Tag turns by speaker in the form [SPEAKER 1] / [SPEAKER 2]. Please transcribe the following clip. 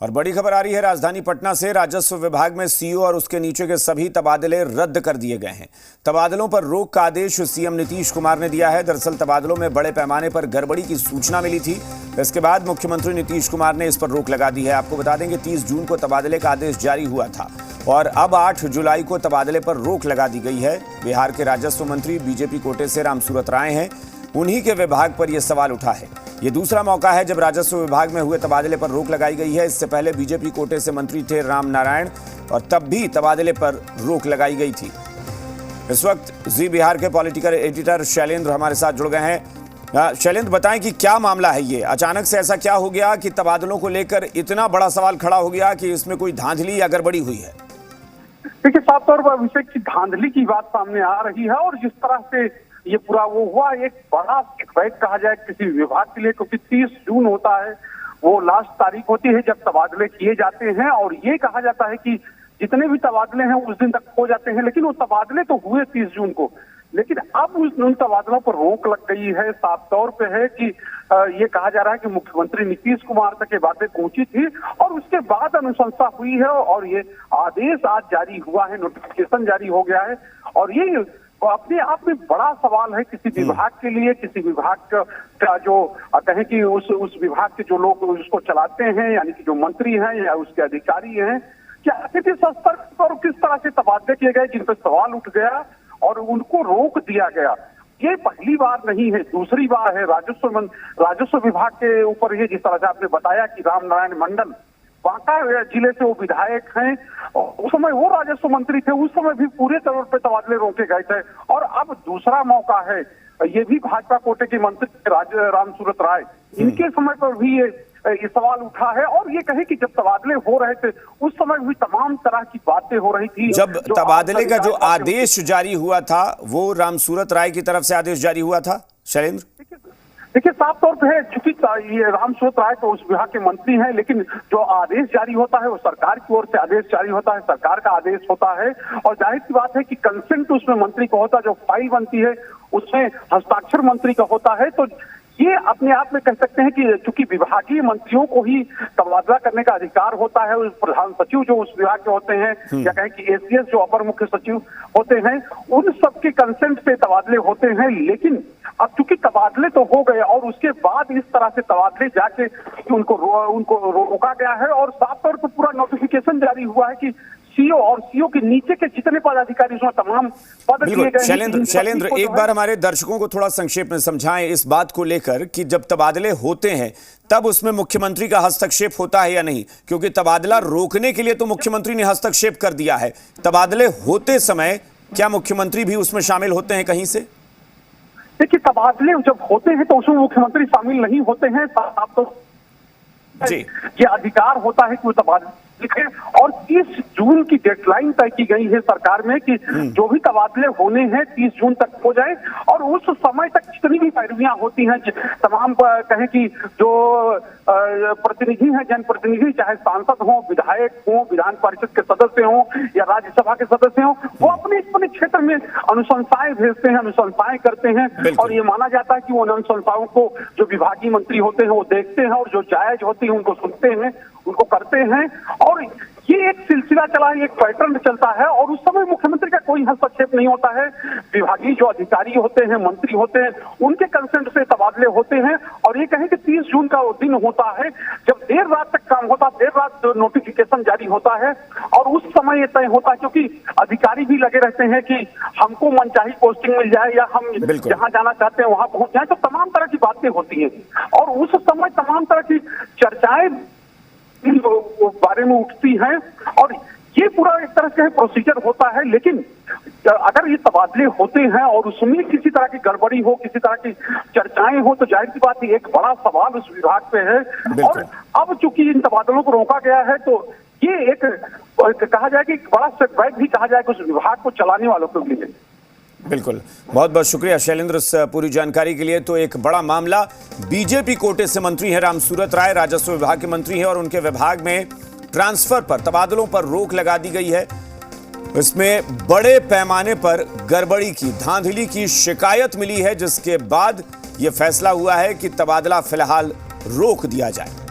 [SPEAKER 1] और बड़ी खबर आ रही है राजधानी पटना से। राजस्व विभाग में सीईओ और उसके नीचे के सभी तबादले रद्द कर दिए गए हैं। तबादलों पर रोक का आदेश सीएम नीतीश कुमार ने दिया है। दरअसल तबादलों में बड़े पैमाने पर गड़बड़ी की सूचना मिली थी। इसके बाद मुख्यमंत्री नीतीश कुमार ने इस पर रोक लगा दी है। आपको बता दें कि 30 जून को तबादले का आदेश जारी हुआ था और अब 8 जुलाई को तबादले पर रोक लगा दी गई है। बिहार के राजस्व मंत्री बीजेपी कोटे से रामसूरत राय हैं, उन्हीं के विभाग पर यह सवाल उठा है। ये दूसरा मौका है जब राजस्व विभाग में हुए तबादले पर रोक लगाई गई है। इससे पहले बीजेपी कोटे से मंत्री थे राम नारायण और तब भी तबादले पर रोक लगाई गई थी। इस वक्त जी बिहार के पॉलिटिकल एडिटर शैलेंद्र हमारे साथ जुड़ गए हैं। शैलेंद्र, बताएं कि क्या मामला है ये? अचानक से ऐसा क्या हो गया कि तबादलों को लेकर इतना बड़ा सवाल खड़ा हो गया कि इसमें कोई धांधली या गड़बड़ी हुई है?
[SPEAKER 2] देखिए, साफ तौर पर अभिषेक की धांधली की बात सामने आ रही है और जिस तरह से ये पूरा वो हुआ, एक बड़ा सेटबैक कहा जाए किसी विभाग के लिए, क्योंकि 30 जून होता है, वो लास्ट तारीख होती है जब तबादले किए जाते हैं और ये कहा जाता है कि जितने भी तबादले हैं उस दिन तक हो जाते हैं, लेकिन वो तबादले तो हुए 30 जून को, लेकिन अब उन तबादलों पर रोक लग गई है। साफ तौर पे है कि ये कहा जा रहा है कि मुख्यमंत्री नीतीश कुमार तक ये बातें पहुंची थी और उसके बाद अनुशंसा हुई है और ये आदेश आज जारी हुआ है, नोटिफिकेशन जारी हो गया है। और ये अपने आप में बड़ा सवाल है किसी विभाग के लिए, किसी विभाग का जो कहें कि उस विभाग के जो लोग उसको चलाते हैं, यानी कि जो मंत्री हैं या उसके अधिकारी हैं, क्या किस स्तर पर किस तरह से तबादले किए गए जिन पर सवाल उठ गया और उनको रोक दिया गया। ये पहली बार नहीं है, दूसरी बार है। राजस्व विभाग के ऊपर ये जिस तरह से आपने बताया कि राम नारायण मंडल बांका जिले से वो विधायक हैं, उस समय वो राजस्व मंत्री थे, उस समय भी पूरे तौर पे तबादले रोके गए थे और अब दूसरा मौका है। ये भी भाजपा कोटे के मंत्री रामसूरत राय, इनके समय पर भी ये सवाल उठा है और ये कहे कि जब तबादले हो रहे थे उस समय भी तमाम तरह की बातें हो रही थी।
[SPEAKER 1] जब तबादले का जो आदेश जारी हुआ था वो रामसूरत राय की तरफ से आदेश जारी हुआ था शैलेंद्र?
[SPEAKER 2] देखिए, साफ तौर पे है, चूंकि ये रामसूरत राय तो उस विभाग के मंत्री हैं, लेकिन जो आदेश जारी होता है वो सरकार की ओर से आदेश जारी होता है, सरकार का आदेश होता है और जाहिर सी बात है कि कंसेंट उसमें मंत्री का होता है, जो फाइल बनती है उसमें हस्ताक्षर मंत्री का होता है। तो ये अपने आप में कह सकते हैं कि चूंकि विभागीय मंत्रियों को ही तबादला करने का अधिकार होता है, प्रधान सचिव जो उस विभाग के होते हैं या कहें कि एसीएस जो अपर मुख्य सचिव होते हैं, उन सबके कंसेंट से तबादले होते हैं। लेकिन अब चूंकि तबादले तो हो गए और उसके बाद इस तरह से तबादले जाके उनको रोका गया है और साफ तौर पर पूरा नोटिफिकेशन जारी हुआ है कि सीईओ और सीईओ के नीचे के जितने पदाधिकारी उसमें तमाम पद दिए गए हैं।
[SPEAKER 1] शैलेंद्र, एक बार हमारे दर्शकों को थोड़ा संक्षेप में समझाएं इस बात को लेकर कि जब तबादले होते हैं तब उसमें मुख्यमंत्री का हस्तक्षेप होता है या नहीं? क्योंकि तबादला रोकने के लिए तो मुख्यमंत्री ने हस्तक्षेप कर दिया है, तबादले होते समय क्या मुख्यमंत्री भी उसमें शामिल होते हैं कहीं से?
[SPEAKER 2] देखिए, तबादले जब होते हैं तो उसमें मुख्यमंत्री शामिल नहीं होते हैं। आप तो जी, ये अधिकार होता है कि वो तबादले लिखे और 30 जून की डेडलाइन तय की गई है सरकार में कि जो भी तबादले होने हैं 30 जून तक हो जाए और उस समय तक जितनी भी पैरवियां होती हैं, तमाम कहें कि जो प्रतिनिधि हैं, जनप्रतिनिधि, चाहे सांसद हों, विधायक हों, विधान परिषद के सदस्य हों या राज्यसभा के सदस्य हों, वो अपने अपने क्षेत्र में अनुशंसाएं भेजते हैं, अनुशंसाएं करते हैं और ये माना जाता है कि उन अनुशंसाओं को जो विभागीय मंत्री होते हैं वो देखते हैं और जो जायज होती है उनको सुनते हैं, उनको करते हैं और ये एक सिलसिला चला है, एक पैटर्न चलता है और उस समय मुख्यमंत्री का कोई हस्तक्षेप नहीं होता है। विभागीय जो अधिकारी होते हैं, मंत्री होते हैं, उनके कंसेंट से तबादले होते हैं और ये कहें कि 30 जून का वो दिन होता है जब देर रात तक काम होता, देर रात नोटिफिकेशन जारी होता है और उस समय ये तय होता है, क्योंकि अधिकारी भी लगे रहते हैं कि हमको मनचाही पोस्टिंग मिल जाए या हम जहां जाना चाहते हैं वहां पहुंच जाए, तो तमाम तरह की बातें होती हैं और उस समय तमाम तरह की चर्चाएं बारे में उठती हैं और ये पूरा एक तरह से प्रोसीजर होता है। लेकिन अगर ये तबादले होते हैं और उसमें किसी तरह की गड़बड़ी हो, किसी तरह की चर्चाएं हो, तो जाहिर सी बात है एक बड़ा सवाल उस विभाग पे है और अब चूंकि इन तबादलों को रोका गया है तो ये एक कहा जाए कि बड़ा सेटबैक भी कहा जाए कि उस विभाग को चलाने वालों के लिए।
[SPEAKER 1] बिल्कुल, बहुत बहुत शुक्रिया शैलेंद्र इस पूरी जानकारी के लिए। तो एक बड़ा मामला, बीजेपी कोटे से मंत्री हैं रामसूरत राय, राजस्व विभाग के मंत्री हैं और उनके विभाग में ट्रांसफर पर, तबादलों पर रोक लगा दी गई है। इसमें बड़े पैमाने पर गड़बड़ी की, धांधली की शिकायत मिली है जिसके बाद यह फैसला हुआ है कि तबादला फिलहाल रोक दिया जाए।